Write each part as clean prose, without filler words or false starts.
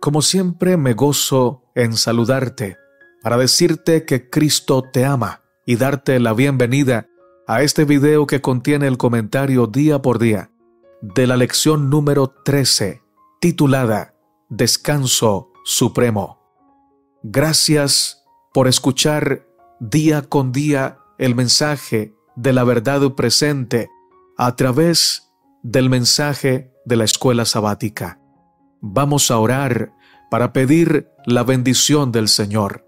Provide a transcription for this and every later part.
Como siempre me gozo en saludarte para decirte que Cristo te ama y darte la bienvenida a este video que contiene el comentario día por día de la lección número 13, titulada Descanso Supremo. Gracias por escuchar día con día el mensaje de la verdad presente a través del mensaje de la escuela sabática. Vamos a orar para pedir la bendición del Señor.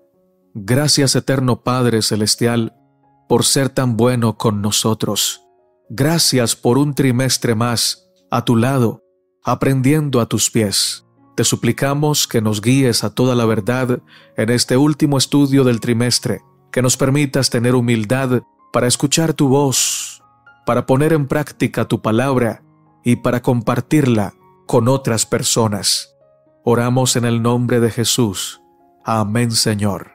Gracias, eterno Padre Celestial, por ser tan bueno con nosotros. Gracias por un trimestre más a tu lado, aprendiendo a tus pies. Te suplicamos que nos guíes a toda la verdad en este último estudio del trimestre, que nos permitas tener humildad para escuchar tu voz, para poner en práctica tu palabra y para compartirla con otras personas. Oramos en el nombre de Jesús. Amén, Señor.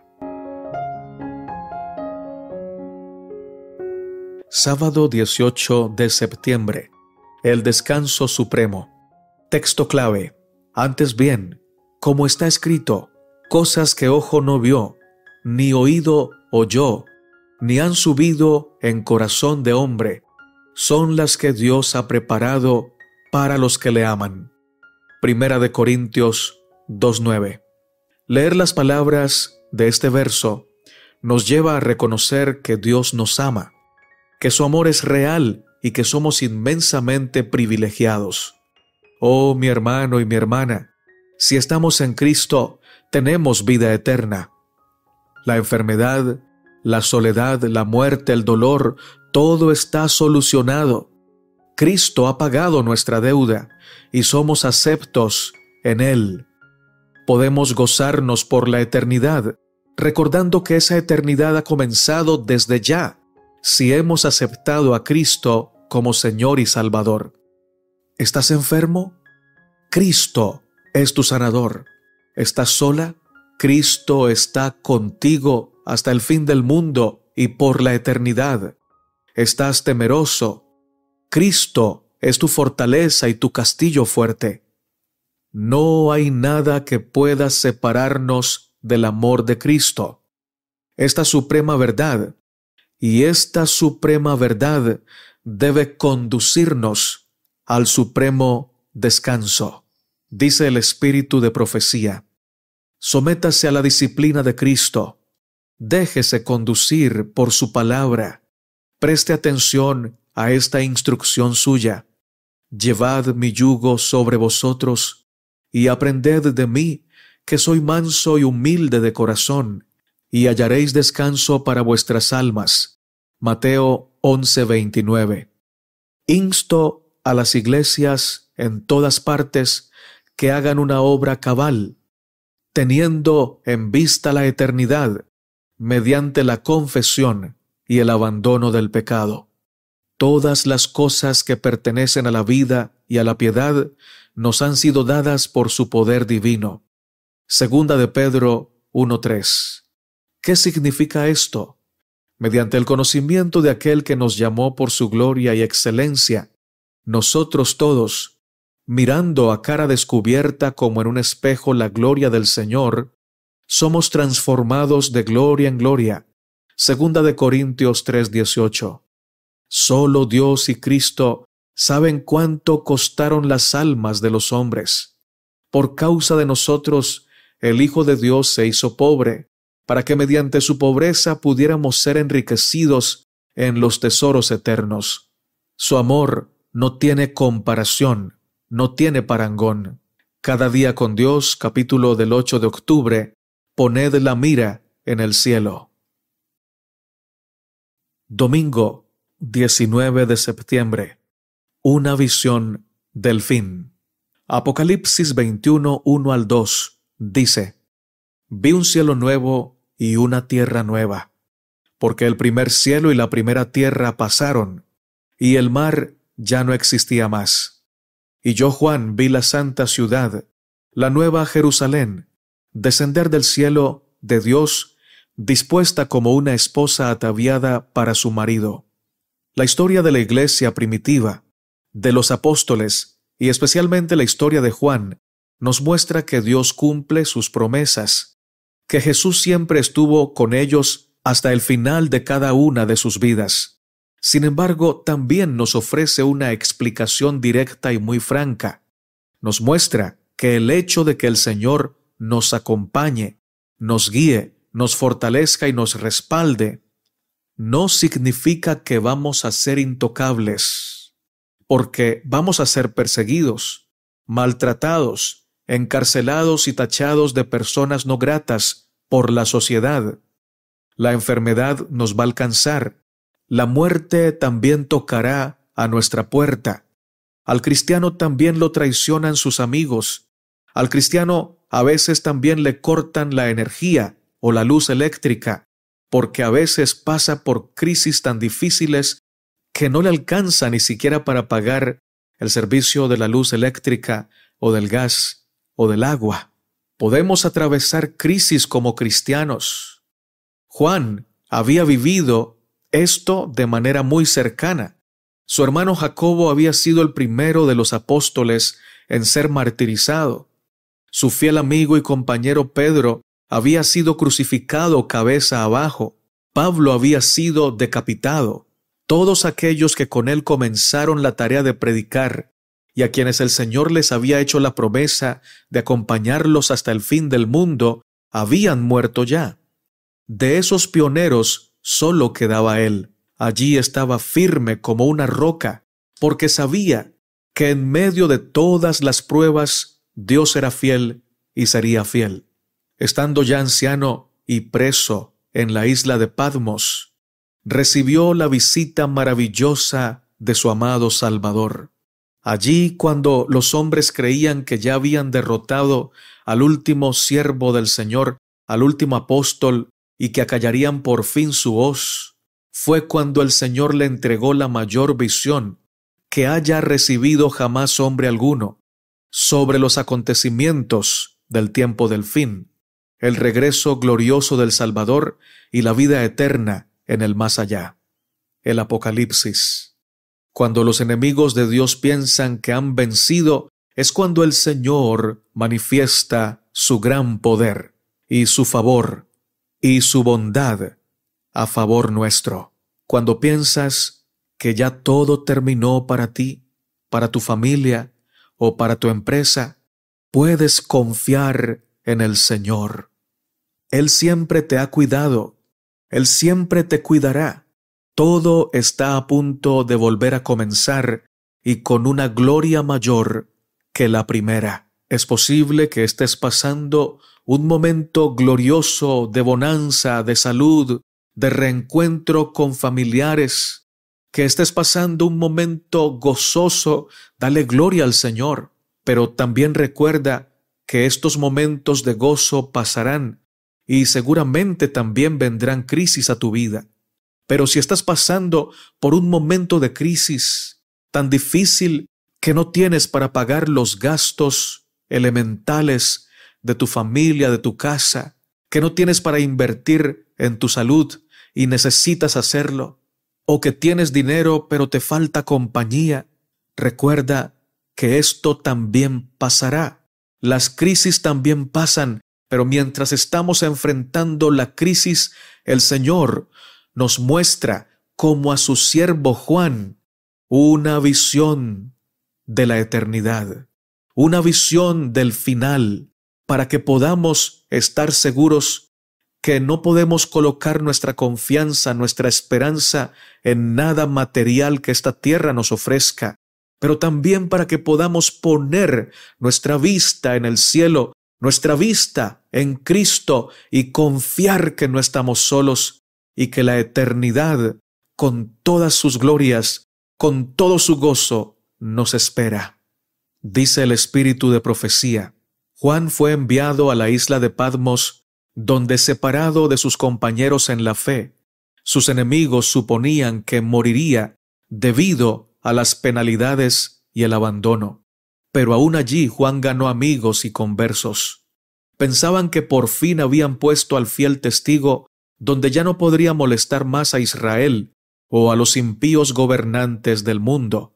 Sábado 18 de septiembre. El descanso supremo. Texto clave. Antes bien, como está escrito, cosas que ojo no vio, ni oído oyó, ni han subido en corazón de hombre, son las que Dios ha preparado para los que le aman. Primera de Corintios 2:9. Leer las palabras de este verso nos lleva a reconocer que Dios nos ama, que su amor es real y que somos inmensamente privilegiados. Oh, mi hermano y mi hermana, si estamos en Cristo, tenemos vida eterna. La enfermedad, la soledad, la muerte, el dolor, todo está solucionado. Cristo ha pagado nuestra deuda y somos aceptos en Él. Podemos gozarnos por la eternidad, recordando que esa eternidad ha comenzado desde ya, si hemos aceptado a Cristo como Señor y Salvador. ¿Estás enfermo? Cristo es tu sanador. ¿Estás sola? Cristo está contigo hasta el fin del mundo y por la eternidad. ¿Estás temeroso? Cristo es tu fortaleza y tu castillo fuerte. No hay nada que pueda separarnos del amor de Cristo. Esta suprema verdad debe conducirnos al supremo descanso. Dice el Espíritu de profecía: sométase a la disciplina de Cristo, déjese conducir por su palabra, preste atención a esta instrucción suya. Llevad mi yugo sobre vosotros y aprended de mí, que soy manso y humilde de corazón, y hallaréis descanso para vuestras almas. Mateo 11:29. Insto a las iglesias en todas partes que hagan una obra cabal, teniendo en vista la eternidad, mediante la confesión y el abandono del pecado. Todas las cosas que pertenecen a la vida y a la piedad nos han sido dadas por su poder divino. Segunda de Pedro 1:3. ¿Qué significa esto? Mediante el conocimiento de aquel que nos llamó por su gloria y excelencia, nosotros todos, mirando a cara descubierta como en un espejo la gloria del Señor, somos transformados de gloria en gloria. Segunda de Corintios 3:18. Solo Dios y Cristo saben cuánto costaron las almas de los hombres. Por causa de nosotros, el Hijo de Dios se hizo pobre, para que mediante su pobreza pudiéramos ser enriquecidos en los tesoros eternos. Su amor no tiene comparación, no tiene parangón. Cada día con Dios, capítulo del 8 de octubre, poned la mira en el cielo. Domingo 19 de septiembre. Una visión del fin. Apocalipsis 21, 1 al 2 dice: vi un cielo nuevo y una tierra nueva, porque el primer cielo y la primera tierra pasaron, y el mar ya no existía más. Y yo, Juan, vi la santa ciudad, la nueva Jerusalén, descender del cielo de Dios, dispuesta como una esposa ataviada para su marido. La historia de la iglesia primitiva, de los apóstoles y especialmente la historia de Juan, nos muestra que Dios cumple sus promesas, que Jesús siempre estuvo con ellos hasta el final de cada una de sus vidas. Sin embargo, también nos ofrece una explicación directa y muy franca. Nos muestra que el hecho de que el Señor nos acompañe, nos guíe, nos fortalezca y nos respalde, no significa que vamos a ser intocables, porque vamos a ser perseguidos, maltratados, encarcelados y tachados de personas no gratas por la sociedad. La enfermedad nos va a alcanzar. La muerte también tocará a nuestra puerta. Al cristiano también lo traicionan sus amigos. Al cristiano a veces también le cortan la energía o la luz eléctrica, porque a veces pasa por crisis tan difíciles que no le alcanza ni siquiera para pagar el servicio de la luz eléctrica o del gas o del agua. Podemos atravesar crisis como cristianos. Juan había vivido esto de manera muy cercana. Su hermano Jacobo había sido el primero de los apóstoles en ser martirizado. Su fiel amigo y compañero Pedro había sido crucificado cabeza abajo. Pablo había sido decapitado. Todos aquellos que con él comenzaron la tarea de predicar y a quienes el Señor les había hecho la promesa de acompañarlos hasta el fin del mundo, habían muerto ya. De esos pioneros solo quedaba él. Allí estaba firme como una roca, porque sabía que en medio de todas las pruebas Dios era fiel y sería fiel. Estando ya anciano y preso en la isla de Patmos, recibió la visita maravillosa de su amado Salvador. Allí, cuando los hombres creían que ya habían derrotado al último siervo del Señor, al último apóstol, y que acallarían por fin su hoz, fue cuando el Señor le entregó la mayor visión que haya recibido jamás hombre alguno sobre los acontecimientos del tiempo del fin, el regreso glorioso del Salvador y la vida eterna en el más allá. El Apocalipsis. Cuando los enemigos de Dios piensan que han vencido, es cuando el Señor manifiesta su gran poder y su favor y su bondad a favor nuestro. Cuando piensas que ya todo terminó para ti, para tu familia o para tu empresa, puedes confiar en el Señor. Él siempre te ha cuidado. Él siempre te cuidará. Todo está a punto de volver a comenzar y con una gloria mayor que la primera. Es posible que estés pasando un momento glorioso de bonanza, de salud, de reencuentro con familiares, que estés pasando un momento gozoso. Dale gloria al Señor, pero también recuerda que estos momentos de gozo pasarán y seguramente también vendrán crisis a tu vida. Pero si estás pasando por un momento de crisis tan difícil que no tienes para pagar los gastos elementales de tu familia, de tu casa, que no tienes para invertir en tu salud y necesitas hacerlo, o que tienes dinero pero te falta compañía, recuerda que esto también pasará. Las crisis también pasan, pero mientras estamos enfrentando la crisis, el Señor nos muestra, como a su siervo Juan, una visión de la eternidad, una visión del final, para que podamos estar seguros que no podemos colocar nuestra confianza, nuestra esperanza en nada material que esta tierra nos ofrezca, pero también para que podamos poner nuestra vista en el cielo, nuestra vista en Cristo y confiar que no estamos solos y que la eternidad, con todas sus glorias, con todo su gozo, nos espera. Dice el Espíritu de profecía: Juan fue enviado a la isla de Patmos, donde, separado de sus compañeros en la fe, sus enemigos suponían que moriría debido a las penalidades y el abandono. Pero aún allí Juan ganó amigos y conversos. Pensaban que por fin habían puesto al fiel testigo donde ya no podría molestar más a Israel o a los impíos gobernantes del mundo.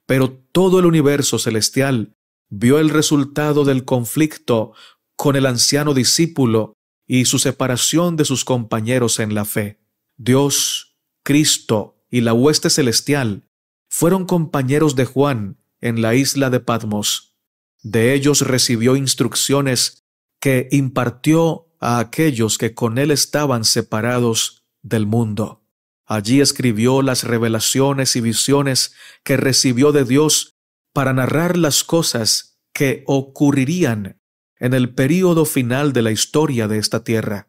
Pero todo el universo celestial vio el resultado del conflicto con el anciano discípulo y su separación de sus compañeros en la fe. Dios, Cristo y la hueste celestial fueron compañeros de Juan en la isla de Patmos. De ellos recibió instrucciones que impartió a aquellos que con él estaban separados del mundo. Allí escribió las revelaciones y visiones que recibió de Dios para narrar las cosas que ocurrirían en el período final de la historia de esta tierra,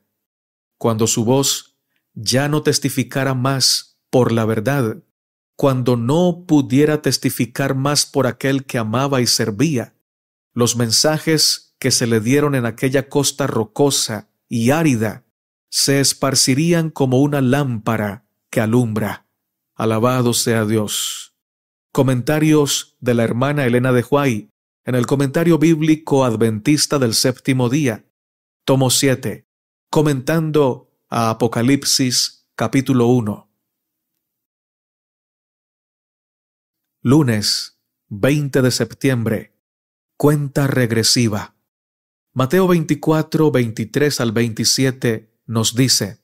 cuando su voz ya no testificara más por la verdad, cuando no pudiera testificar más por aquel que amaba y servía. Los mensajes que se le dieron en aquella costa rocosa y árida se esparcirían como una lámpara que alumbra. Alabado sea Dios. Comentarios de la hermana Elena de Huay en el Comentario Bíblico Adventista del Séptimo Día, tomo 7, comentando a Apocalipsis capítulo 1. Lunes 20 de septiembre. Cuenta regresiva. Mateo 24, 23 al 27 nos dice: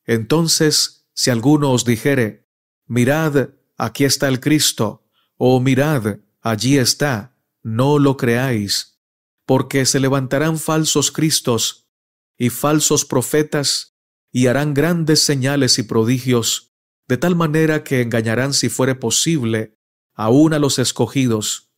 Entonces, si alguno os dijere, mirad, aquí está el Cristo, o mirad, allí está, no lo creáis, porque se levantarán falsos cristos y falsos profetas, y harán grandes señales y prodigios, de tal manera que engañarán, si fuere posible, aún a los escogidos.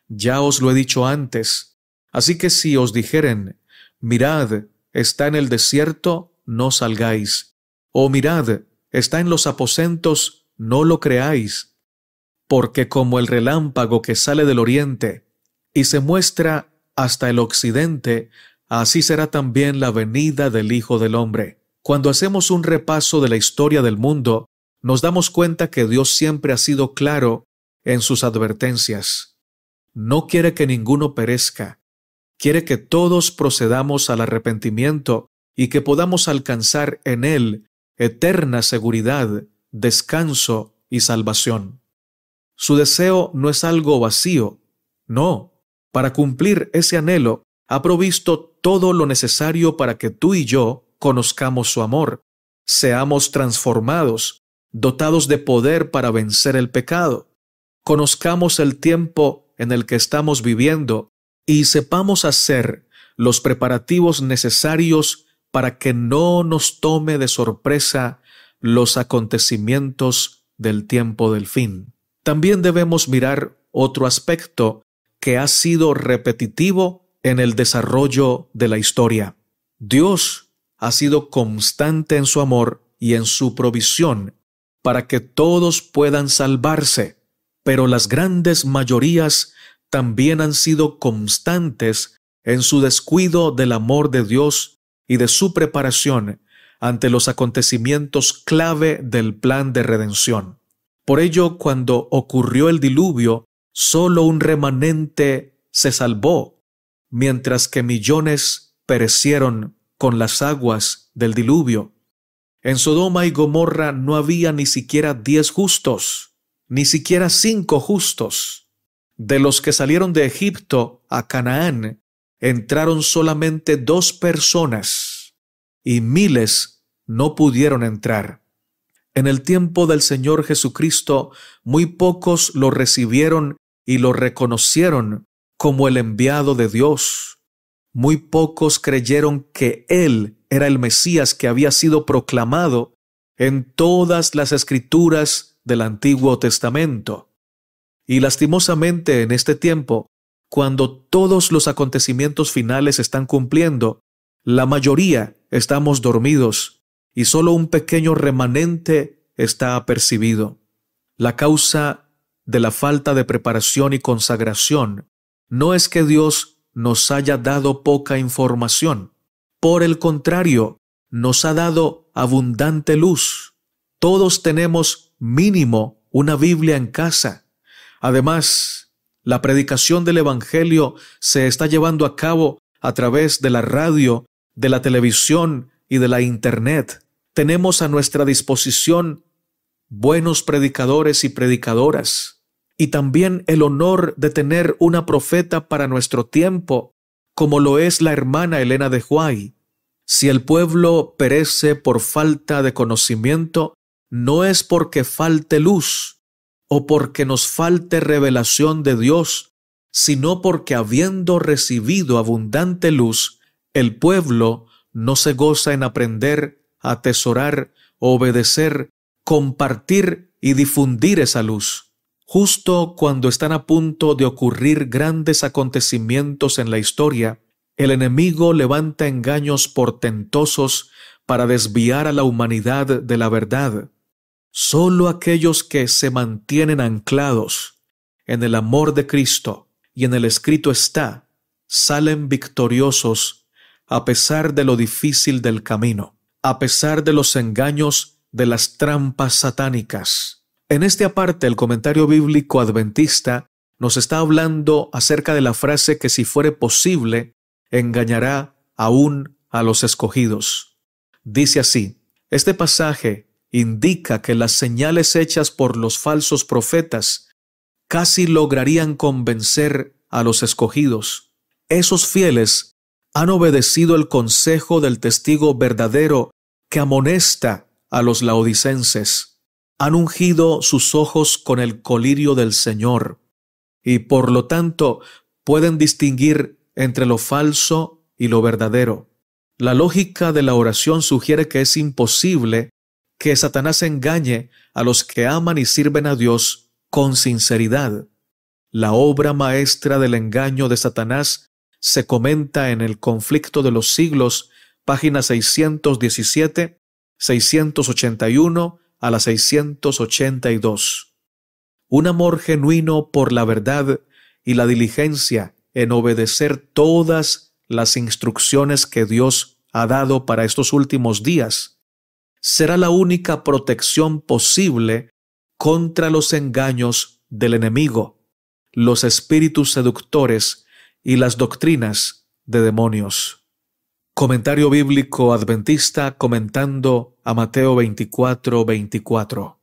Ya os lo he dicho antes. Así que si os dijeren, mirad, está en el desierto, no salgáis. O mirad, está en los aposentos, no lo creáis. Porque como el relámpago que sale del oriente y se muestra hasta el occidente, así será también la venida del Hijo del Hombre. Cuando hacemos un repaso de la historia del mundo, nos damos cuenta que Dios siempre ha sido claro en sus advertencias. No quiere que ninguno perezca. Quiere que todos procedamos al arrepentimiento y que podamos alcanzar en Él eterna seguridad, descanso y salvación. Su deseo no es algo vacío. No, para cumplir ese anhelo, ha provisto todo lo necesario para que tú y yo conozcamos su amor, seamos transformados, dotados de poder para vencer el pecado, conozcamos el tiempo en el que estamos viviendo y sepamos hacer los preparativos necesarios para que no nos tome de sorpresa los acontecimientos del tiempo del fin. También debemos mirar otro aspecto que ha sido repetitivo en el desarrollo de la historia. Dios ha sido constante en su amor y en su provisión para que todos puedan salvarse, pero las grandes mayorías también han sido constantes en su descuido del amor de Dios y de su preparación ante los acontecimientos clave del plan de redención. Por ello, cuando ocurrió el diluvio, solo un remanente se salvó, mientras que millones perecieron con las aguas del diluvio. En Sodoma y Gomorra no había ni siquiera 10 justos, ni siquiera 5 justos. De los que salieron de Egipto a Canaán, entraron solamente 2 personas, y miles no pudieron entrar. En el tiempo del Señor Jesucristo, muy pocos lo recibieron y lo reconocieron como el enviado de Dios. Muy pocos creyeron que Él era el Mesías que había sido proclamado en todas las Escrituras del Antiguo Testamento. Y lastimosamente en este tiempo, cuando todos los acontecimientos finales están cumpliendo, la mayoría estamos dormidos y solo un pequeño remanente está apercibido. La causa de la falta de preparación y consagración no es que Dios nos haya dado poca información. Por el contrario, nos ha dado abundante luz. Todos tenemos mínimo una Biblia en casa. Además, la predicación del Evangelio se está llevando a cabo a través de la radio, de la televisión y de la Internet. Tenemos a nuestra disposición buenos predicadores y predicadoras. y también el honor de tener una profeta para nuestro tiempo, como lo es la hermana Elena de Huay. Si el pueblo perece por falta de conocimiento, no es porque falte luz o porque nos falte revelación de Dios, sino porque habiendo recibido abundante luz, el pueblo no se goza en aprender, atesorar, obedecer, compartir y difundir esa luz. Justo cuando están a punto de ocurrir grandes acontecimientos en la historia, el enemigo levanta engaños portentosos para desviar a la humanidad de la verdad. Solo aquellos que se mantienen anclados en el amor de Cristo y en el escrito está, salen victoriosos a pesar de lo difícil del camino, a pesar de los engaños de las trampas satánicas. En este aparte, el comentario bíblico adventista nos está hablando acerca de la frase que si fuere posible, engañará aún a los escogidos. Dice así: este pasaje indica que las señales hechas por los falsos profetas casi lograrían convencer a los escogidos. Esos fieles han obedecido el consejo del testigo verdadero que amonesta a los laodicenses. Han ungido sus ojos con el colirio del Señor y por lo tanto pueden distinguir entre lo falso y lo verdadero. La lógica de la oración sugiere que es imposible que Satanás engañe a los que aman y sirven a Dios con sinceridad. La obra maestra del engaño de Satanás se comenta en el Conflicto de los Siglos, páginas 617, 681 a la 682. Un amor genuino por la verdad y la diligencia en obedecer todas las instrucciones que Dios ha dado para estos últimos días será la única protección posible contra los engaños del enemigo, los espíritus seductores y las doctrinas de demonios. Comentario bíblico adventista comentando a Mateo 24:24.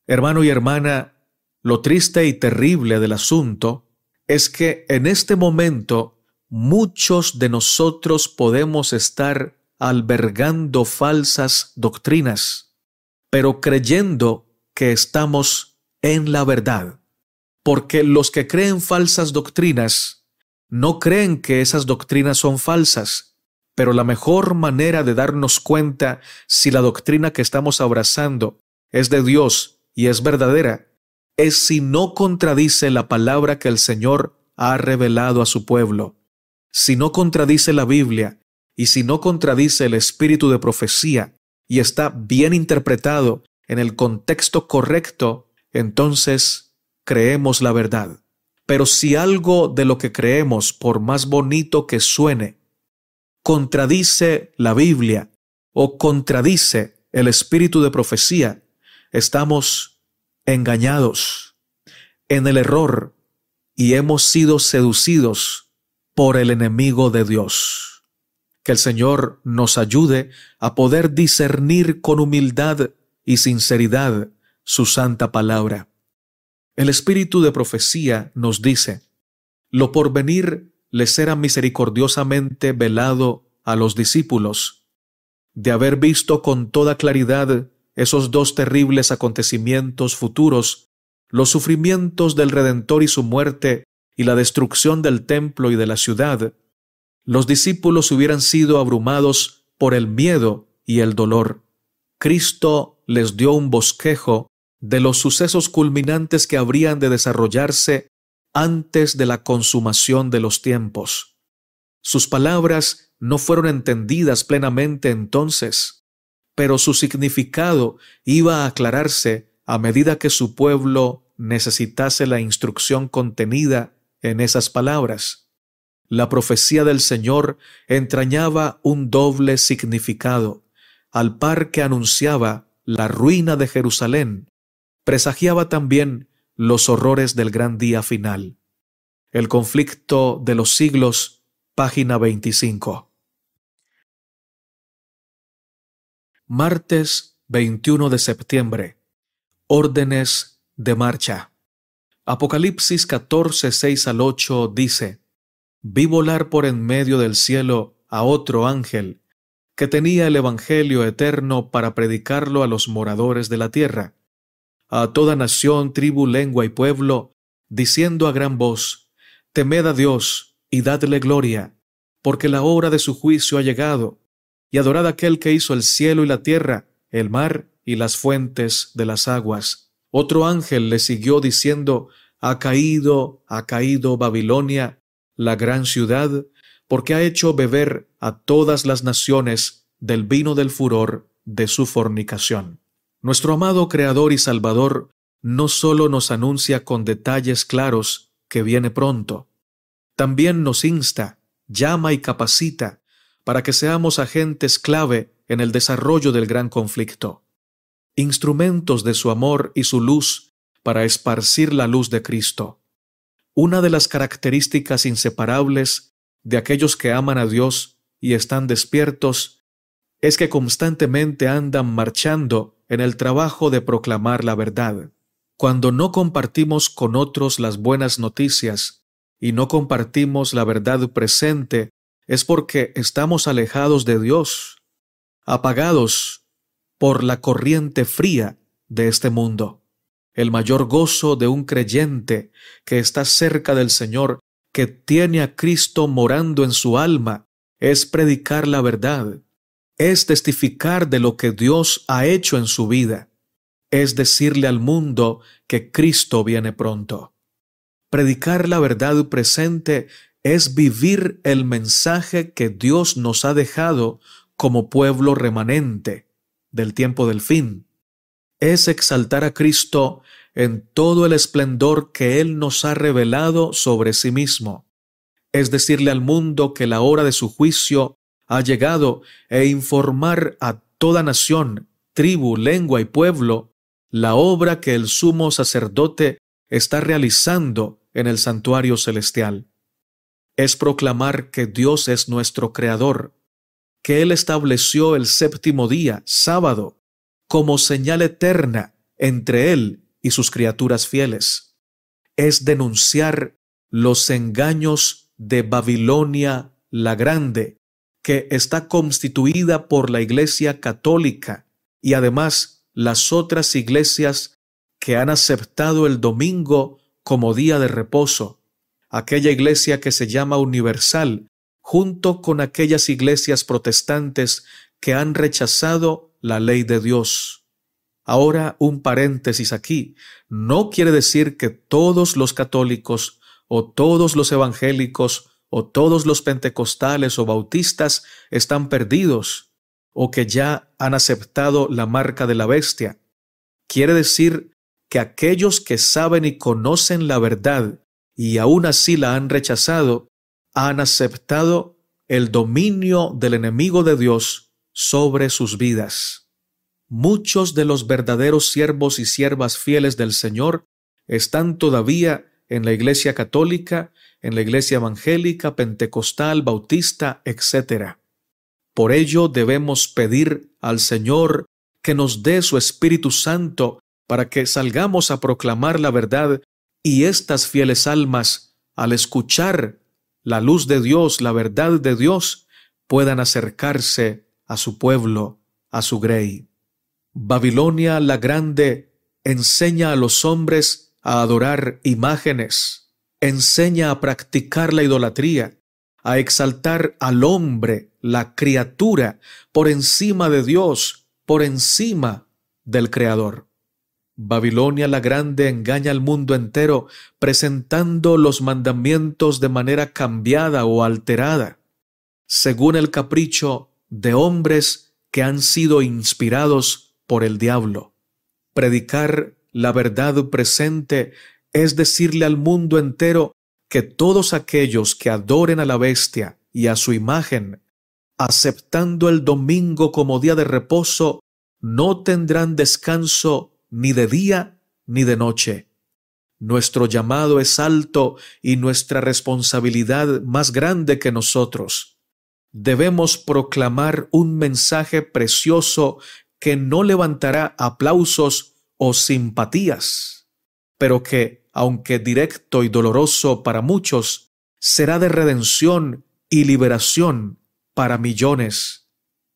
Hermano y hermana, lo triste y terrible del asunto es que en este momento muchos de nosotros podemos estar albergando falsas doctrinas, pero creyendo que estamos en la verdad, porque los que creen falsas doctrinas no creen que esas doctrinas son falsas, pero la mejor manera de darnos cuenta si la doctrina que estamos abrazando es de Dios y es verdadera, es si no contradice la palabra que el Señor ha revelado a su pueblo, si no contradice la Biblia y si no contradice el espíritu de profecía y está bien interpretado en el contexto correcto, entonces creemos la verdad. Pero si algo de lo que creemos, por más bonito que suene, contradice la Biblia o contradice el espíritu de profecía, estamos engañados, en el error, y hemos sido seducidos por el enemigo de Dios. Que el Señor nos ayude a poder discernir con humildad y sinceridad su santa palabra. El espíritu de profecía nos dice: lo porvenir les era misericordiosamente velado a los discípulos, de haber visto con toda claridad esos dos terribles acontecimientos futuros, los sufrimientos del Redentor y su muerte, y la destrucción del templo y de la ciudad, los discípulos hubieran sido abrumados por el miedo y el dolor. Cristo les dio un bosquejo de los sucesos culminantes que habrían de desarrollarse antes de la consumación de los tiempos. Sus palabras no fueron entendidas plenamente entonces, pero su significado iba a aclararse a medida que su pueblo necesitase la instrucción contenida en esas palabras. La profecía del Señor entrañaba un doble significado. Al par que anunciaba la ruina de Jerusalén, presagiaba también los horrores del gran día final. El conflicto de los siglos, página 25. Martes 21 de septiembre. Órdenes de marcha. Apocalipsis 14, 6 al 8 dice: Vi volar por en medio del cielo a otro ángel, que tenía el Evangelio eterno para predicarlo a los moradores de la tierra, a toda nación, tribu, lengua y pueblo, diciendo a gran voz: Temed a Dios y dadle gloria, porque la hora de su juicio ha llegado, y adorad a aquel que hizo el cielo y la tierra, el mar y las fuentes de las aguas. Otro ángel le siguió diciendo: ha caído Babilonia, la gran ciudad, porque ha hecho beber a todas las naciones del vino del furor de su fornicación. Nuestro amado Creador y Salvador no solo nos anuncia con detalles claros que viene pronto, también nos insta, llama y capacita para que seamos agentes clave en el desarrollo del gran conflicto, instrumentos de su amor y su luz para esparcir la luz de Cristo. Una de las características inseparables de aquellos que aman a Dios y están despiertos es que constantemente andan marchando en el trabajo de proclamar la verdad. Cuando no compartimos con otros las buenas noticias y no compartimos la verdad presente, es porque estamos alejados de Dios, apagados por la corriente fría de este mundo. El mayor gozo de un creyente que está cerca del Señor, que tiene a Cristo morando en su alma, es predicar la verdad, es testificar de lo que Dios ha hecho en su vida, es decirle al mundo que Cristo viene pronto. Predicar la verdad presente es vivir el mensaje que Dios nos ha dejado como pueblo remanente del tiempo del fin. Es exaltar a Cristo en todo el esplendor que Él nos ha revelado sobre sí mismo. Es decirle al mundo que la hora de su juicio ha llegado e informar a toda nación, tribu, lengua y pueblo la obra que el sumo sacerdote está realizando en el santuario celestial. Es proclamar que Dios es nuestro Creador, que Él estableció el séptimo día, sábado, como señal eterna entre Él y sus criaturas fieles. Es denunciar los engaños de Babilonia la Grande, que está constituida por la Iglesia Católica y además las otras iglesias que han aceptado el domingo como día de reposo, aquella iglesia que se llama universal, junto con aquellas iglesias protestantes que han rechazado la ley de Dios. Ahora, un paréntesis aquí. No quiere decir que todos los católicos o todos los evangélicos o todos los pentecostales o bautistas están perdidos o que ya han aceptado la marca de la bestia. Quiere decir que aquellos que saben y conocen la verdad y aún así la han rechazado, han aceptado el dominio del enemigo de Dios sobre sus vidas. Muchos de los verdaderos siervos y siervas fieles del Señor están todavía en la Iglesia Católica, en la Iglesia Evangélica, Pentecostal, Bautista, etc. Por ello debemos pedir al Señor que nos dé su Espíritu Santo para que salgamos a proclamar la verdad y estas fieles almas, al escuchar la luz de Dios, la verdad de Dios, puedan acercarse a su pueblo, a su grey. Babilonia la Grande enseña a los hombres a adorar imágenes, enseña a practicar la idolatría, a exaltar al hombre, la criatura, por encima de Dios, por encima del Creador. Babilonia la Grande engaña al mundo entero presentando los mandamientos de manera cambiada o alterada, según el capricho de hombres que han sido inspirados por el diablo. Predicar la verdad presente es decirle al mundo entero que todos aquellos que adoren a la bestia y a su imagen, aceptando el domingo como día de reposo, no tendrán descanso ni de día ni de noche. Nuestro llamado es alto y nuestra responsabilidad más grande que nosotros. Debemos proclamar un mensaje precioso que no levantará aplausos o simpatías, pero que, aunque directo y doloroso para muchos, será de redención y liberación para millones.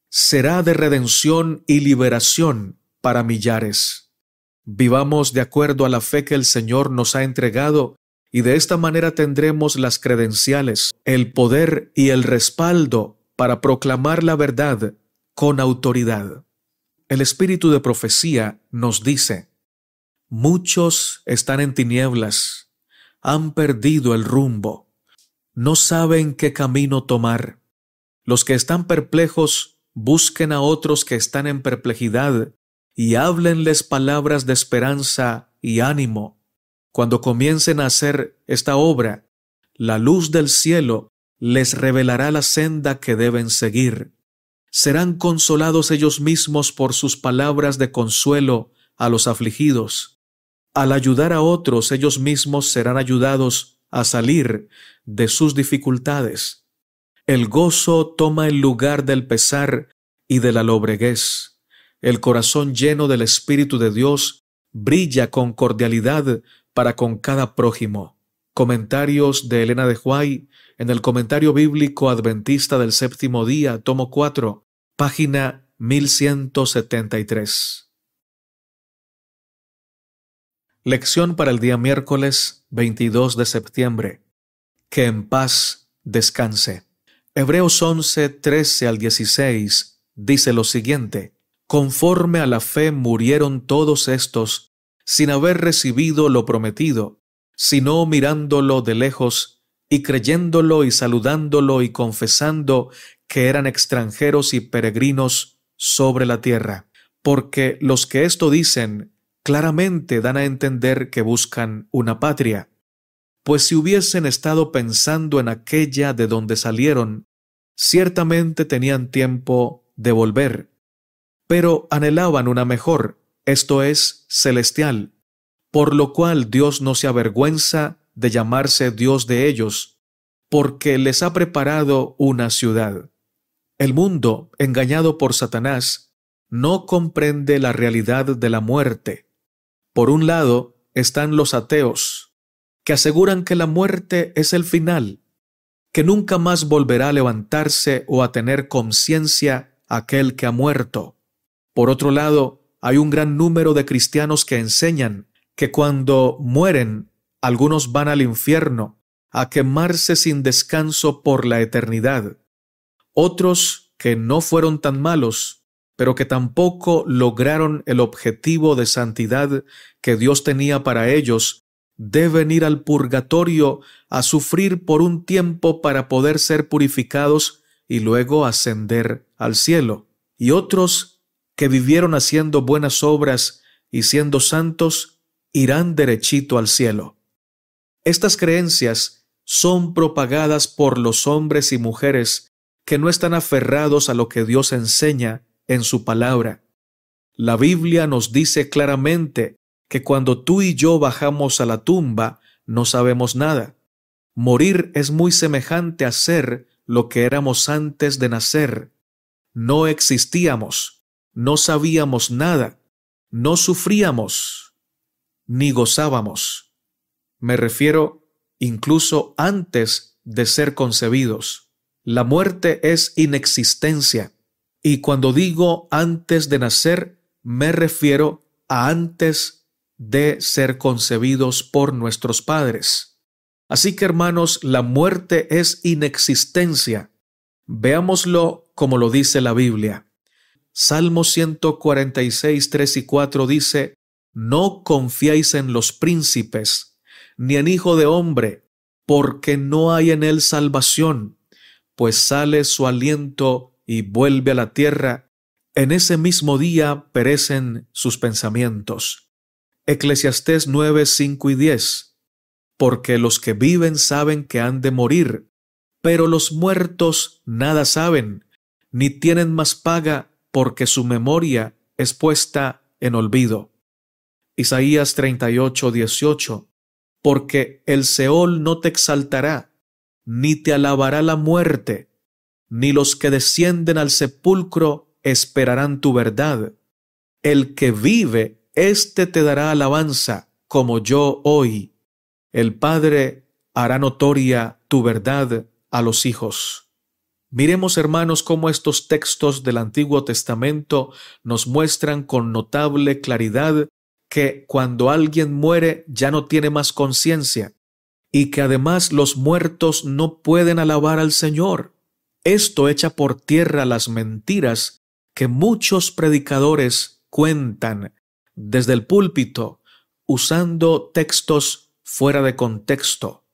Será de redención y liberación para millares. Vivamos de acuerdo a la fe que el Señor nos ha entregado y de esta manera tendremos las credenciales, el poder y el respaldo para proclamar la verdad con autoridad. El espíritu de profecía nos dice: muchos están en tinieblas, han perdido el rumbo, no saben qué camino tomar. Los que están perplejos busquen a otros que están en perplejidad y háblenles palabras de esperanza y ánimo. Cuando comiencen a hacer esta obra, la luz del cielo les revelará la senda que deben seguir. Serán consolados ellos mismos por sus palabras de consuelo a los afligidos. Al ayudar a otros, ellos mismos serán ayudados a salir de sus dificultades. El gozo toma el lugar del pesar y de la lobreguez. El corazón lleno del Espíritu de Dios brilla con cordialidad para con cada prójimo. Comentarios de Elena de White en el Comentario Bíblico Adventista del Séptimo Día, tomo 4, página 1173. Lección para el día miércoles 22 de septiembre. Que en paz descanse. Hebreos 11, 13 al 16 dice lo siguiente: conforme a la fe murieron todos estos, sin haber recibido lo prometido, sino mirándolo de lejos, y creyéndolo y saludándolo y confesando que eran extranjeros y peregrinos sobre la tierra. Porque los que esto dicen claramente dan a entender que buscan una patria. Pues si hubiesen estado pensando en aquella de donde salieron, ciertamente tenían tiempo de volver, pero anhelaban una mejor, esto es, celestial, por lo cual Dios no se avergüenza de llamarse Dios de ellos, porque les ha preparado una ciudad. El mundo, engañado por Satanás, no comprende la realidad de la muerte. Por un lado están los ateos, que aseguran que la muerte es el final, que nunca más volverá a levantarse o a tener conciencia aquel que ha muerto. Por otro lado, hay un gran número de cristianos que enseñan que cuando mueren, algunos van al infierno a quemarse sin descanso por la eternidad. Otros que no fueron tan malos, pero que tampoco lograron el objetivo de santidad que Dios tenía para ellos, deben ir al purgatorio a sufrir por un tiempo para poder ser purificados y luego ascender al cielo. Y otros que vivieron haciendo buenas obras y siendo santos, irán derechito al cielo. Estas creencias son propagadas por los hombres y mujeres que no están aferrados a lo que Dios enseña en su palabra. La Biblia nos dice claramente que cuando tú y yo bajamos a la tumba, no sabemos nada. Morir es muy semejante a ser lo que éramos antes de nacer. No existíamos, no sabíamos nada, no sufríamos, ni gozábamos. Me refiero incluso antes de ser concebidos. La muerte es inexistencia. Y cuando digo antes de nacer, me refiero a antes de ser concebidos por nuestros padres. Así que, hermanos, la muerte es inexistencia. Veámoslo como lo dice la Biblia. Salmo 146, 3 y 4 dice: no confiéis en los príncipes, ni en hijo de hombre, porque no hay en él salvación, pues sale su aliento y vuelve a la tierra, en ese mismo día perecen sus pensamientos. Eclesiastés 9, 5 y 10. Porque los que viven saben que han de morir, pero los muertos nada saben, ni tienen más paga, porque su memoria es puesta en olvido. Isaías 38, 18. Porque el Seol no te exaltará, ni te alabará la muerte, ni los que descienden al sepulcro esperarán tu verdad. El que vive, éste te dará alabanza, como yo hoy, el Padre hará notoria tu verdad a los hijos. Miremos, hermanos, cómo estos textos del Antiguo Testamento nos muestran con notable claridad que cuando alguien muere ya no tiene más conciencia y que además los muertos no pueden alabar al Señor. Esto echa por tierra las mentiras que muchos predicadores cuentan desde el púlpito usando textos fuera de contexto.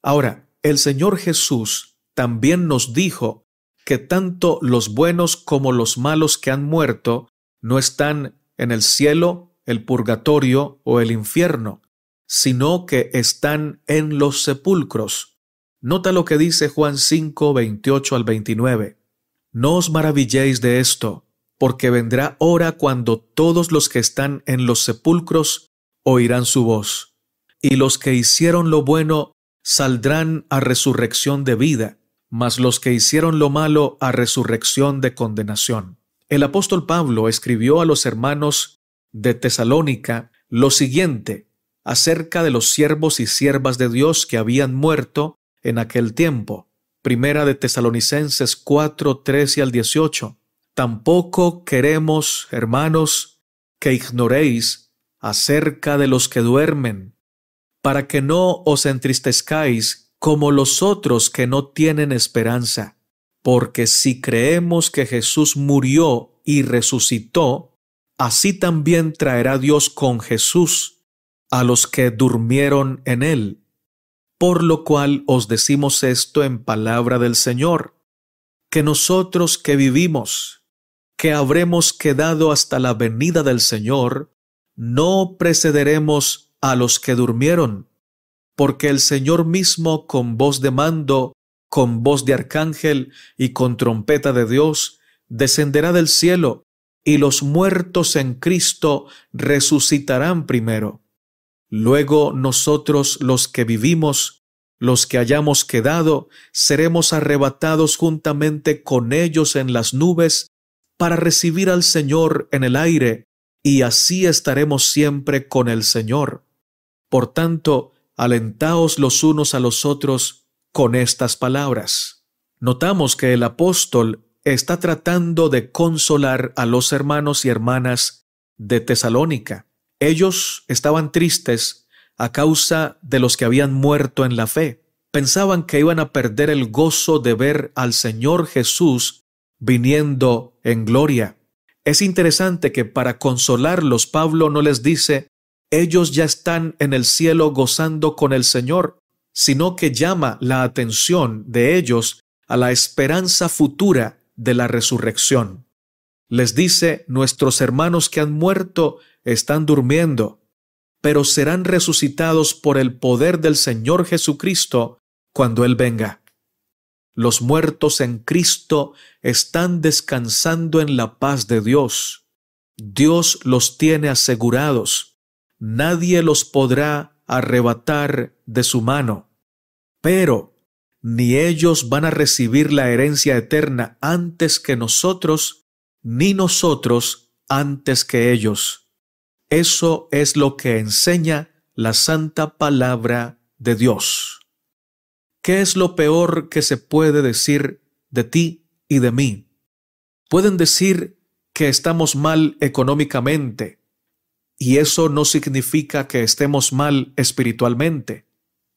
Ahora, el Señor Jesús también nos dijo que tanto los buenos como los malos que han muerto no están en el cielo, el purgatorio o el infierno, sino que están en los sepulcros. Nota lo que dice Juan 5, 28 al 29. No os maravilléis de esto, porque vendrá hora cuando todos los que están en los sepulcros oirán su voz, y los que hicieron lo bueno saldrán a resurrección de vida, mas los que hicieron lo malo a resurrección de condenación. El apóstol Pablo escribió a los hermanos de Tesalónica lo siguiente acerca de los siervos y siervas de Dios que habían muerto en aquel tiempo. Primera de Tesalonicenses 4, 13 al 18. Tampoco queremos, hermanos, que ignoréis acerca de los que duermen, para que no os entristezcáis como los otros que no tienen esperanza. Porque si creemos que Jesús murió y resucitó, así también traerá Dios con Jesús a los que durmieron en él. Por lo cual os decimos esto en palabra del Señor, que nosotros que vivimos, que habremos quedado hasta la venida del Señor, no precederemos a los que durmieron, porque el Señor mismo con voz de mando, con voz de arcángel y con trompeta de Dios, descenderá del cielo, y los muertos en Cristo resucitarán primero. Luego nosotros los que vivimos, los que hayamos quedado, seremos arrebatados juntamente con ellos en las nubes para recibir al Señor en el aire, y así estaremos siempre con el Señor. Por tanto, alentaos los unos a los otros con estas palabras. Notamos que el apóstol está tratando de consolar a los hermanos y hermanas de Tesalónica. Ellos estaban tristes a causa de los que habían muerto en la fe. Pensaban que iban a perder el gozo de ver al Señor Jesús viniendo en gloria. Es interesante que para consolarlos Pablo no les dice ellos ya están en el cielo gozando con el Señor, sino que llama la atención de ellos a la esperanza futura de la resurrección. Les dice, nuestros hermanos que han muerto están durmiendo, pero serán resucitados por el poder del Señor Jesucristo cuando Él venga. Los muertos en Cristo están descansando en la paz de Dios. Dios los tiene asegurados. Nadie los podrá arrebatar de su mano. Pero ni ellos van a recibir la herencia eterna antes que nosotros, ni nosotros antes que ellos. Eso es lo que enseña la santa palabra de Dios. ¿Qué es lo peor que se puede decir de ti y de mí? Pueden decir que estamos mal económicamente, y eso no significa que estemos mal espiritualmente,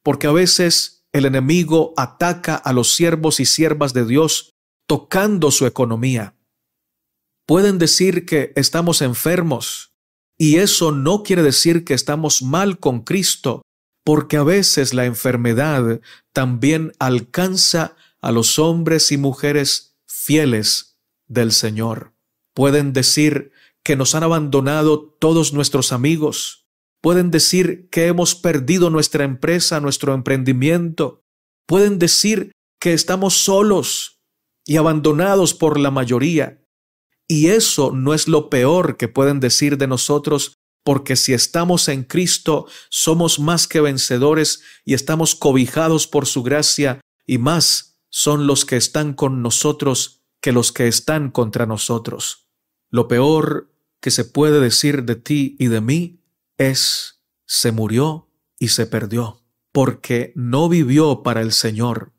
porque a veces el enemigo ataca a los siervos y siervas de Dios tocando su economía. Pueden decir que estamos enfermos, y eso no quiere decir que estamos mal con Cristo, porque a veces la enfermedad también alcanza a los hombres y mujeres fieles del Señor. Pueden decir que nos han abandonado todos nuestros amigos. Pueden decir que hemos perdido nuestra empresa, nuestro emprendimiento. Pueden decir que estamos solos y abandonados por la mayoría. Y eso no es lo peor que pueden decir de nosotros, porque si estamos en Cristo, somos más que vencedores y estamos cobijados por su gracia, y más son los que están con nosotros que los que están contra nosotros. Lo peor que se puede decir de ti y de mí es: se murió y se perdió. porque no vivió para el Señor,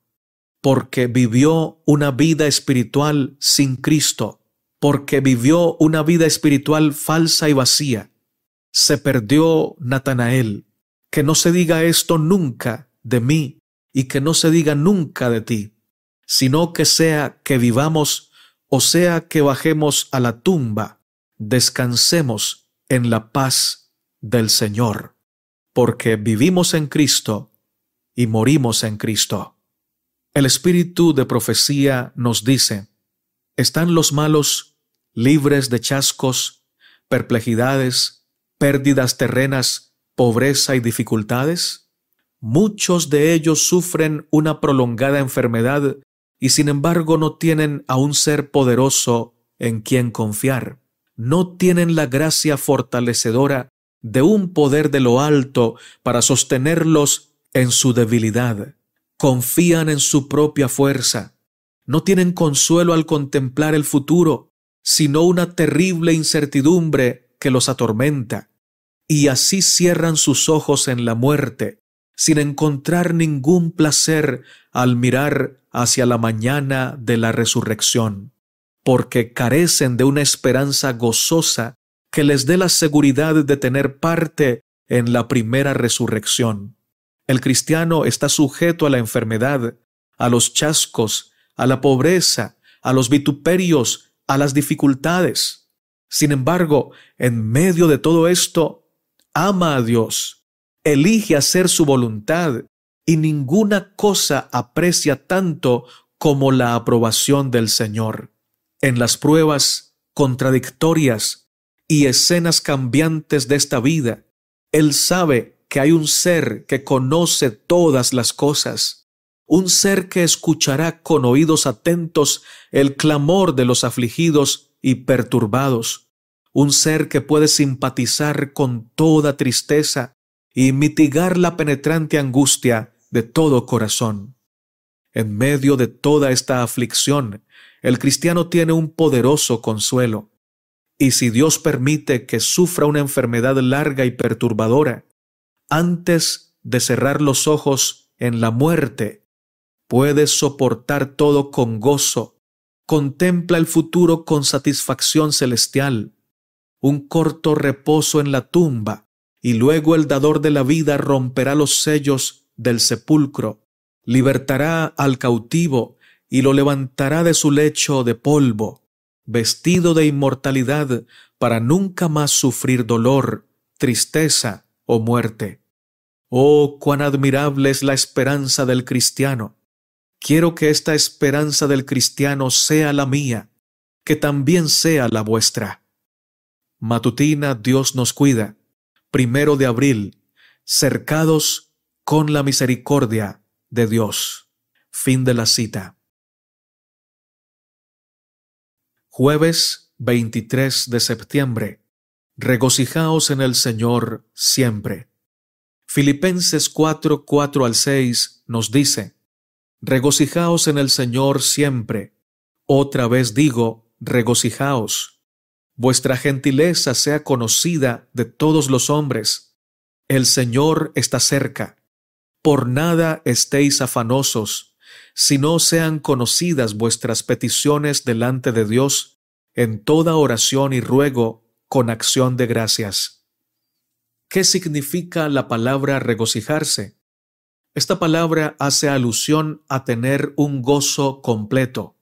porque vivió una vida espiritual sin Cristo, porque vivió una vida espiritual falsa y vacía. Se perdió Natanael. Que no se diga esto nunca de mí y que no se diga nunca de ti, sino que sea que vivamos o sea que bajemos a la tumba, descansemos en la paz del Señor, porque vivimos en Cristo y morimos en Cristo. El espíritu de profecía nos dice: ¿están los malos libres de chascos, perplejidades, pérdidas terrenas, pobreza y dificultades? Muchos de ellos sufren una prolongada enfermedad y sin embargo no tienen a un ser poderoso en quien confiar. No tienen la gracia fortalecedora de un poder de lo alto para sostenerlos en su debilidad. Confían en su propia fuerza. No tienen consuelo al contemplar el futuro, sino una terrible incertidumbre que los atormenta. Y así cierran sus ojos en la muerte, sin encontrar ningún placer al mirar hacia la mañana de la resurrección, porque carecen de una esperanza gozosa que les dé la seguridad de tener parte en la primera resurrección. El cristiano está sujeto a la enfermedad, a los chascos, a la pobreza, a los vituperios, a las dificultades. Sin embargo, en medio de todo esto, ama a Dios, elige hacer su voluntad, y ninguna cosa aprecia tanto como la aprobación del Señor. En las pruebas contradictorias y escenas cambiantes de esta vida, Él sabe que hay un ser que conoce todas las cosas, un ser que escuchará con oídos atentos el clamor de los afligidos y perturbados, un ser que puede simpatizar con toda tristeza y mitigar la penetrante angustia de todo corazón. En medio de toda esta aflicción, el cristiano tiene un poderoso consuelo, y si Dios permite que sufra una enfermedad larga y perturbadora, antes de cerrar los ojos en la muerte, puede soportar todo con gozo, contempla el futuro con satisfacción celestial, un corto reposo en la tumba, y luego el dador de la vida romperá los sellos del sepulcro, libertará al cautivo y lo levantará de su lecho de polvo, vestido de inmortalidad para nunca más sufrir dolor, tristeza o muerte. Oh, cuán admirable es la esperanza del cristiano. Quiero que esta esperanza del cristiano sea la mía, que también sea la vuestra. Matutina Dios nos cuida, 1 de abril, cercados con la misericordia de Dios. Fin de la cita. Jueves 23 de septiembre. Regocijaos en el Señor siempre. Filipenses 4, 4 al 6 nos dice: regocijaos en el Señor siempre. Otra vez digo, regocijaos. Vuestra gentileza sea conocida de todos los hombres. El Señor está cerca. Por nada estéis afanosos, sino sean conocidas vuestras peticiones delante de Dios en toda oración y ruego con acción de gracias. ¿Qué significa la palabra regocijarse? Esta palabra hace alusión a tener un gozo completo,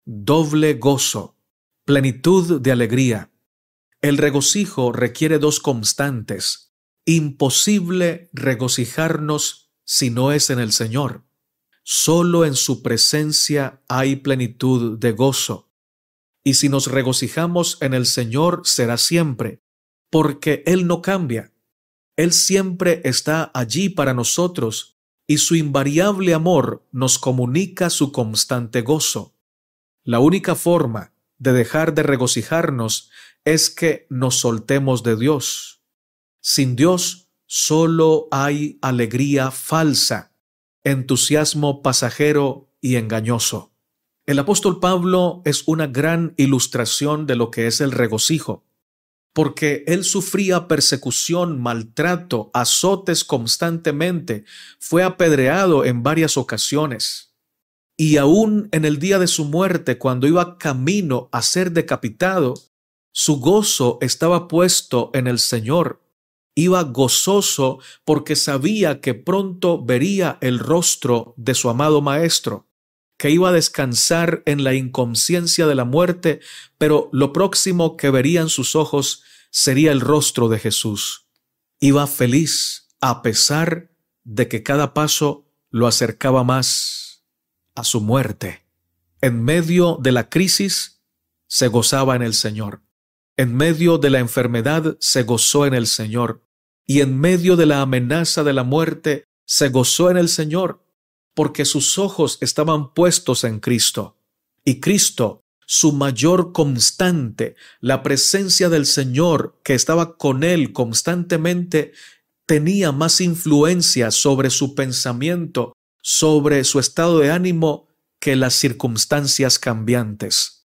doble gozo, plenitud de alegría. El regocijo requiere dos constantes. Imposible regocijarnos si no es en el Señor. Solo en su presencia hay plenitud de gozo. Y si nos regocijamos en el Señor será siempre, porque Él no cambia. Él siempre está allí para nosotros y su invariable amor nos comunica su constante gozo. La única forma de dejar de regocijarnos es que nos soltemos de Dios. Sin Dios solo hay alegría falsa, entusiasmo pasajero y engañoso. El apóstol Pablo es una gran ilustración de lo que es el regocijo. porque él sufría persecución, maltrato, azotes constantemente, fue apedreado en varias ocasiones. Y aún en el día de su muerte, cuando iba camino a ser decapitado, su gozo estaba puesto en el Señor. Iba gozoso porque sabía que pronto vería el rostro de su amado Maestro, que iba a descansar en la inconsciencia de la muerte, pero lo próximo que verían sus ojos sería el rostro de Jesús. Iba feliz a pesar de que cada paso lo acercaba más a su muerte. En medio de la crisis se gozaba en el Señor. En medio de la enfermedad se gozó en el Señor. Y en medio de la amenaza de la muerte se gozó en el Señor, porque sus ojos estaban puestos en Cristo. Y Cristo, su mayor constante, la presencia del Señor que estaba con él constantemente, tenía más influencia sobre su pensamiento, sobre su estado de ánimo, que las circunstancias cambiantes.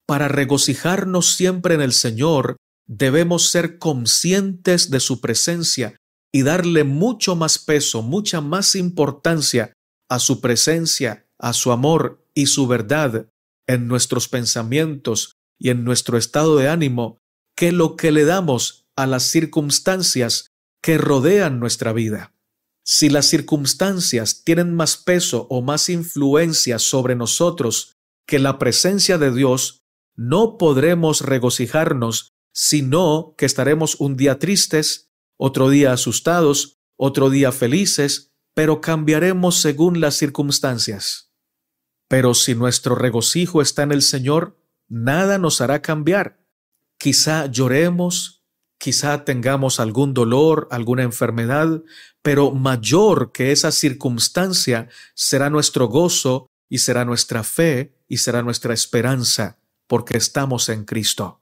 Para regocijarnos siempre en el Señor, debemos ser conscientes de su presencia y darle mucho más peso, mucha más importancia a su presencia, a su amor y su verdad en nuestros pensamientos y en nuestro estado de ánimo, que lo que le damos a las circunstancias que rodean nuestra vida. Si las circunstancias tienen más peso o más influencia sobre nosotros que la presencia de Dios, no podremos regocijarnos, sino que estaremos un día tristes, otro día asustados, otro día felices, pero cambiaremos según las circunstancias. Pero si nuestro regocijo está en el Señor, nada nos hará cambiar. Quizá lloremos, quizá tengamos algún dolor, alguna enfermedad, pero mayor que esa circunstancia será nuestro gozo y será nuestra fe y será nuestra esperanza, porque estamos en Cristo.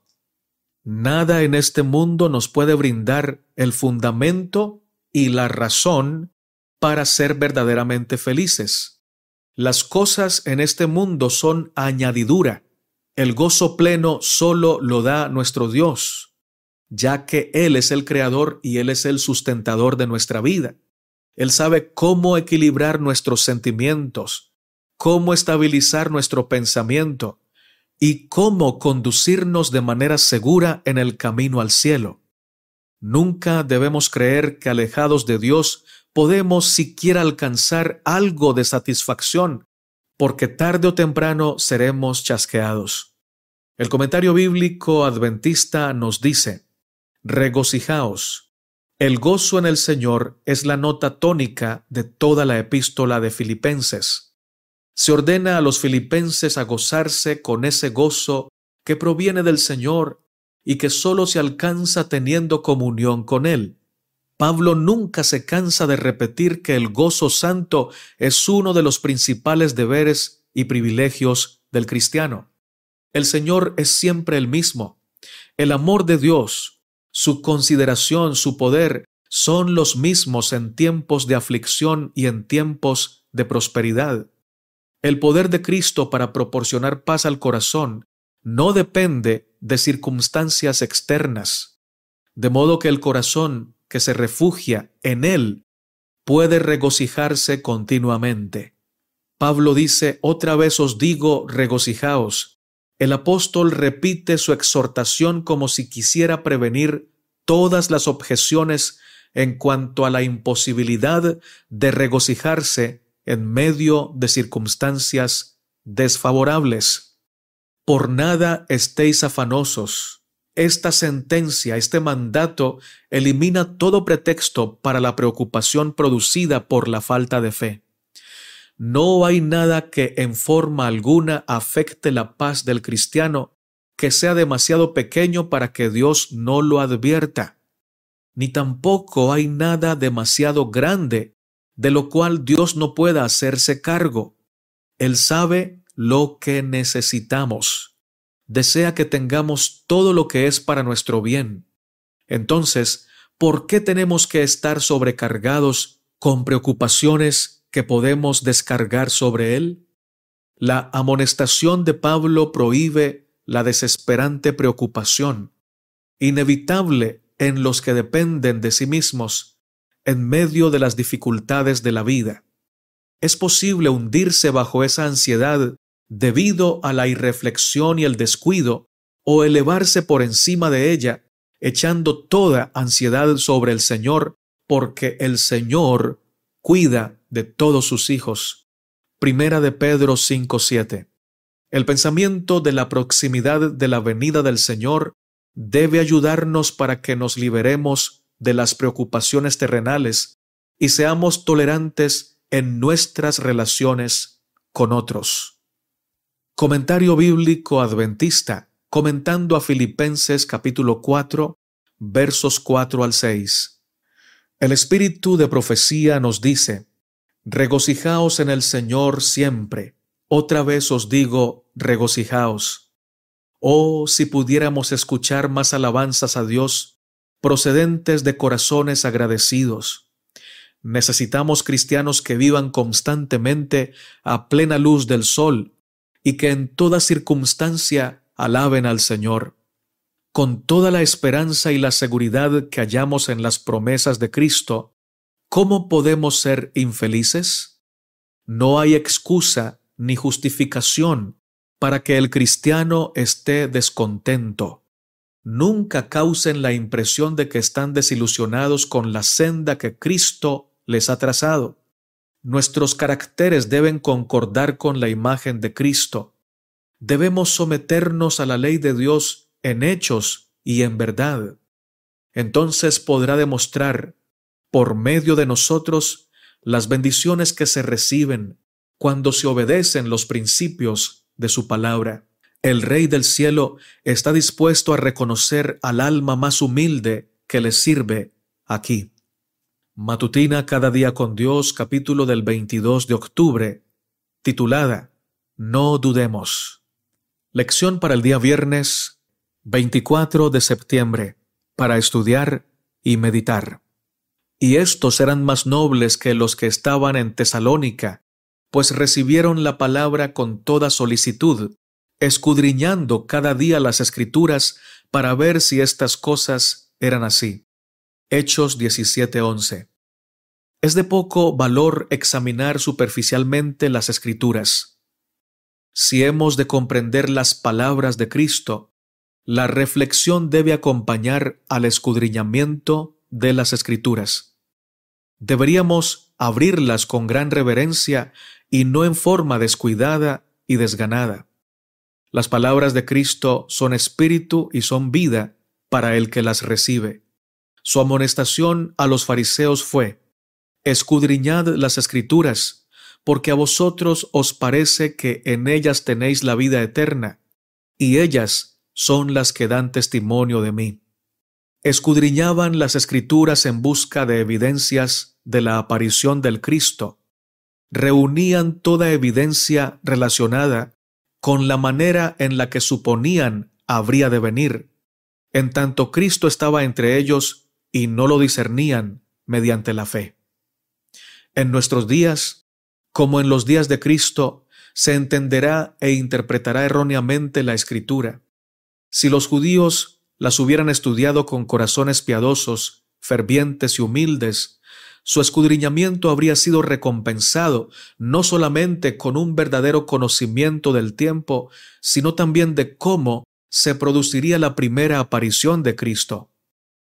Nada en este mundo nos puede brindar el fundamento y la razón para ser verdaderamente felices. Las cosas en este mundo son añadidura. El gozo pleno solo lo da nuestro Dios, ya que Él es el creador y Él es el sustentador de nuestra vida. Él sabe cómo equilibrar nuestros sentimientos, cómo estabilizar nuestro pensamiento y cómo conducirnos de manera segura en el camino al cielo. Nunca debemos creer que alejados de Dios podemos siquiera alcanzar algo de satisfacción, porque tarde o temprano seremos chasqueados. El comentario bíblico adventista nos dice: regocijaos. El gozo en el Señor es la nota tónica de toda la epístola de Filipenses. Se ordena a los filipenses a gozarse con ese gozo que proviene del Señor y que solo se alcanza teniendo comunión con Él. Pablo nunca se cansa de repetir que el gozo santo es uno de los principales deberes y privilegios del cristiano. El Señor es siempre el mismo. El amor de Dios, su consideración, su poder, son los mismos en tiempos de aflicción y en tiempos de prosperidad. El poder de Cristo para proporcionar paz al corazón no depende de circunstancias externas, de modo que el corazón que se refugia en Él puede regocijarse continuamente. Pablo dice: otra vez os digo, regocijaos. El apóstol repite su exhortación como si quisiera prevenir todas las objeciones en cuanto a la imposibilidad de regocijarse en medio de circunstancias desfavorables. Por nada estéis afanosos. Esta sentencia, este mandato, elimina todo pretexto para la preocupación producida por la falta de fe. No hay nada que en forma alguna afecte la paz del cristiano que sea demasiado pequeño para que Dios no lo advierta, ni tampoco hay nada demasiado grande de lo cual Dios no pueda hacerse cargo. Él sabe lo que necesitamos. Desea que tengamos todo lo que es para nuestro bien. Entonces, ¿por qué tenemos que estar sobrecargados con preocupaciones que podemos descargar sobre Él? La amonestación de Pablo prohíbe la desesperante preocupación. inevitable en los que dependen de sí mismos en medio de las dificultades de la vida. Es posible hundirse bajo esa ansiedad debido a la irreflexión y el descuido, o elevarse por encima de ella, echando toda ansiedad sobre el Señor, porque el Señor cuida de todos sus hijos. Primera de Pedro 5:7. El pensamiento de la proximidad de la venida del Señor debe ayudarnos para que nos liberemos de las preocupaciones terrenales y seamos tolerantes en nuestras relaciones con otros. Comentario bíblico adventista, comentando a Filipenses capítulo 4, versos 4 al 6. El espíritu de profecía nos dice: regocijaos en el Señor siempre. Otra vez os digo, regocijaos. Oh, si pudiéramos escuchar más alabanzas a Dios, procedentes de corazones agradecidos. Necesitamos cristianos que vivan constantemente a plena luz del sol y que en toda circunstancia alaben al Señor. Con toda la esperanza y la seguridad que hallamos en las promesas de Cristo, ¿cómo podemos ser infelices? No hay excusa ni justificación para que el cristiano esté descontento. Nunca causen la impresión de que están desilusionados con la senda que Cristo les ha trazado. Nuestros caracteres deben concordar con la imagen de Cristo. Debemos someternos a la ley de Dios en hechos y en verdad. Entonces podrá demostrar, por medio de nosotros, las bendiciones que se reciben cuando se obedecen los principios de su palabra. El Rey del Cielo está dispuesto a reconocer al alma más humilde que le sirve aquí. Matutina Cada Día con Dios, capítulo del 22 de octubre, titulada No dudemos. Lección para el día viernes 24 de septiembre, para estudiar y meditar. Y estos eran más nobles que los que estaban en Tesalónica, pues recibieron la palabra con toda solicitud, escudriñando cada día las Escrituras para ver si estas cosas eran así. Hechos 17:11. Es de poco valor examinar superficialmente las Escrituras. Si hemos de comprender las palabras de Cristo, la reflexión debe acompañar al escudriñamiento de las Escrituras. Deberíamos abrirlas con gran reverencia y no en forma descuidada y desganada. Las palabras de Cristo son espíritu y son vida para el que las recibe. Su amonestación a los fariseos fue: escudriñad las Escrituras, porque a vosotros os parece que en ellas tenéis la vida eterna, y ellas son las que dan testimonio de mí. Escudriñaban las Escrituras en busca de evidencias de la aparición del Cristo. Reunían toda evidencia relacionada con la manera en la que suponían habría de venir, en tanto Cristo estaba entre ellos y no lo discernían mediante la fe. En nuestros días, como en los días de Cristo, se entenderá e interpretará erróneamente la Escritura. Si los judíos las hubieran estudiado con corazones piadosos, fervientes y humildes, su escudriñamiento habría sido recompensado no solamente con un verdadero conocimiento del tiempo, sino también de cómo se produciría la primera aparición de Cristo.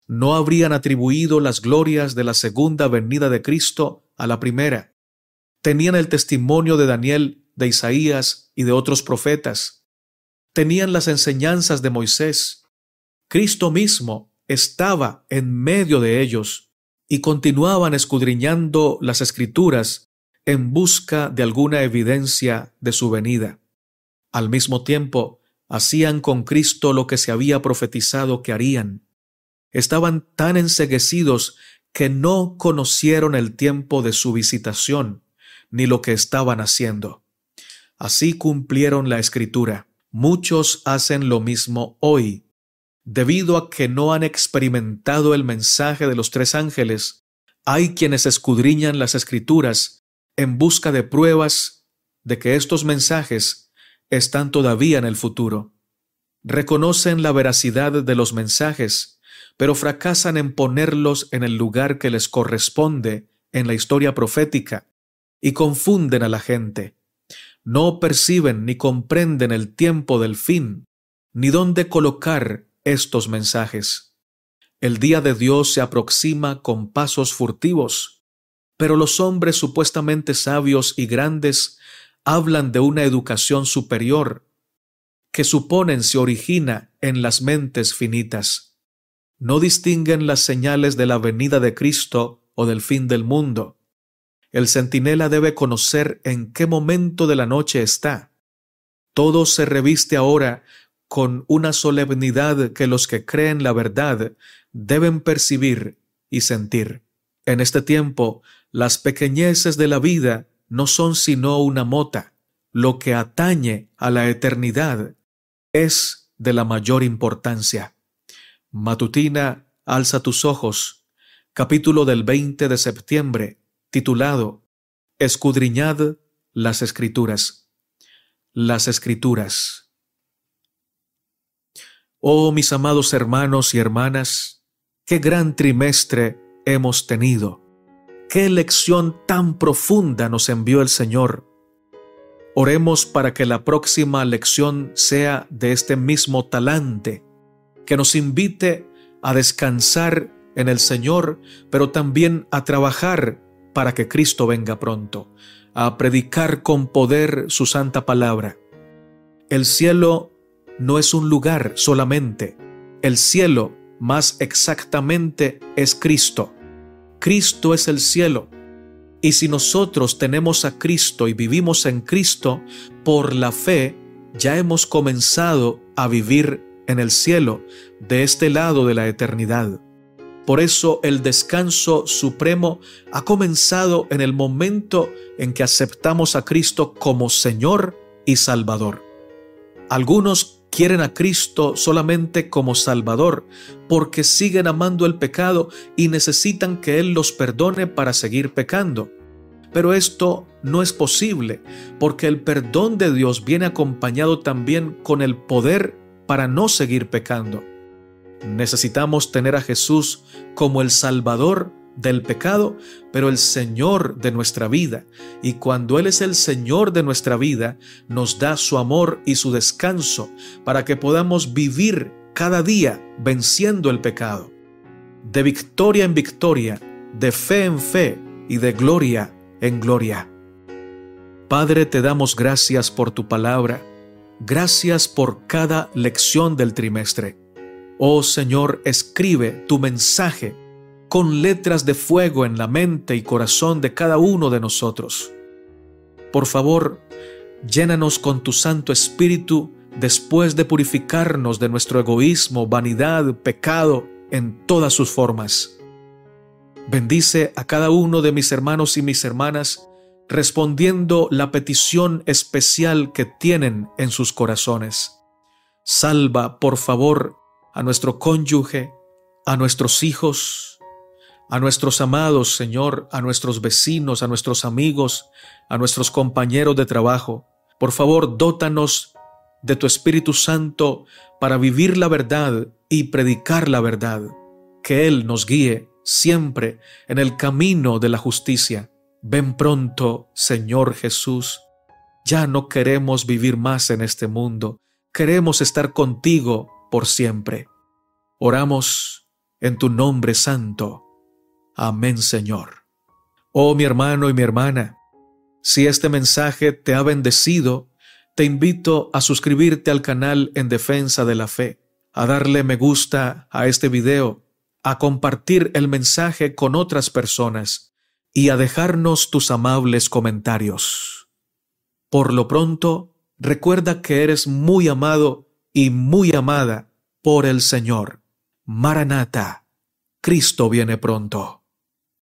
No habrían atribuido las glorias de la segunda venida de Cristo a la primera. Tenían el testimonio de Daniel, de Isaías y de otros profetas. Tenían las enseñanzas de Moisés. Cristo mismo estaba en medio de ellos y continuaban escudriñando las Escrituras en busca de alguna evidencia de su venida. Al mismo tiempo, hacían con Cristo lo que se había profetizado que harían. Estaban tan enceguecidos que no conocieron el tiempo de su visitación, ni lo que estaban haciendo. Así cumplieron la Escritura. Muchos hacen lo mismo hoy. Debido a que no han experimentado el mensaje de los tres ángeles, hay quienes escudriñan las Escrituras en busca de pruebas de que estos mensajes están todavía en el futuro. Reconocen la veracidad de los mensajes, pero fracasan en ponerlos en el lugar que les corresponde en la historia profética y confunden a la gente. No perciben ni comprenden el tiempo del fin, ni dónde colocar estos mensajes. El día de Dios se aproxima con pasos furtivos, pero los hombres supuestamente sabios y grandes hablan de una educación superior que suponen se origina en las mentes finitas. No distinguen las señales de la venida de Cristo o del fin del mundo. El centinela debe conocer en qué momento de la noche está. Todo se reviste ahora con una solemnidad que los que creen la verdad deben percibir y sentir. En este tiempo, las pequeñeces de la vida no son sino una mota. Lo que atañe a la eternidad es de la mayor importancia. Matutina, alza tus ojos, capítulo del 20 de septiembre, titulado Escudriñad las Escrituras. Las Escrituras. Oh, mis amados hermanos y hermanas, qué gran trimestre hemos tenido. Qué lección tan profunda nos envió el Señor. Oremos para que la próxima lección sea de este mismo talante, que nos invite a descansar en el Señor, pero también a trabajar para que Cristo venga pronto, a predicar con poder su santa palabra. El cielo no es un lugar solamente. El cielo, más exactamente, es Cristo. Cristo es el cielo. Y si nosotros tenemos a Cristo y vivimos en Cristo, por la fe ya hemos comenzado a vivir en el cielo, de este lado de la eternidad. Por eso el descanso supremo ha comenzado en el momento en que aceptamos a Cristo como Señor y Salvador. Algunos quieren a Cristo solamente como Salvador porque siguen amando el pecado y necesitan que Él los perdone para seguir pecando. Pero esto no es posible porque el perdón de Dios viene acompañado también con el poder para no seguir pecando. Necesitamos tener a Jesús como el Salvador del pecado, pero el Señor de nuestra vida. Y cuando Él es el Señor de nuestra vida, nos da su amor y su descanso para que podamos vivir cada día venciendo el pecado. De victoria en victoria, de fe en fe y de gloria en gloria. Padre, te damos gracias por tu palabra. Gracias por cada lección del trimestre. Oh Señor, escribe tu mensaje con letras de fuego en la mente y corazón de cada uno de nosotros. Por favor, llénanos con tu Santo Espíritu después de purificarnos de nuestro egoísmo, vanidad, pecado en todas sus formas. Bendice a cada uno de mis hermanos y mis hermanas respondiendo la petición especial que tienen en sus corazones. Salva, por favor, a nuestro cónyuge, a nuestros hijos, a nuestros amados, Señor, a nuestros vecinos, a nuestros amigos, a nuestros compañeros de trabajo. Por favor, dótanos de tu Espíritu Santo para vivir la verdad y predicar la verdad. Que Él nos guíe siempre en el camino de la justicia. Ven pronto, Señor Jesús. Ya no queremos vivir más en este mundo. Queremos estar contigo por siempre. Oramos en tu nombre santo. Amén, Señor. Oh, mi hermano y mi hermana, si este mensaje te ha bendecido, te invito a suscribirte al canal En Defensa de la Fe, a darle me gusta a este video, a compartir el mensaje con otras personas y a dejarnos tus amables comentarios. Por lo pronto, recuerda que eres muy amado y muy amada por el Señor. Maranata, Cristo viene pronto.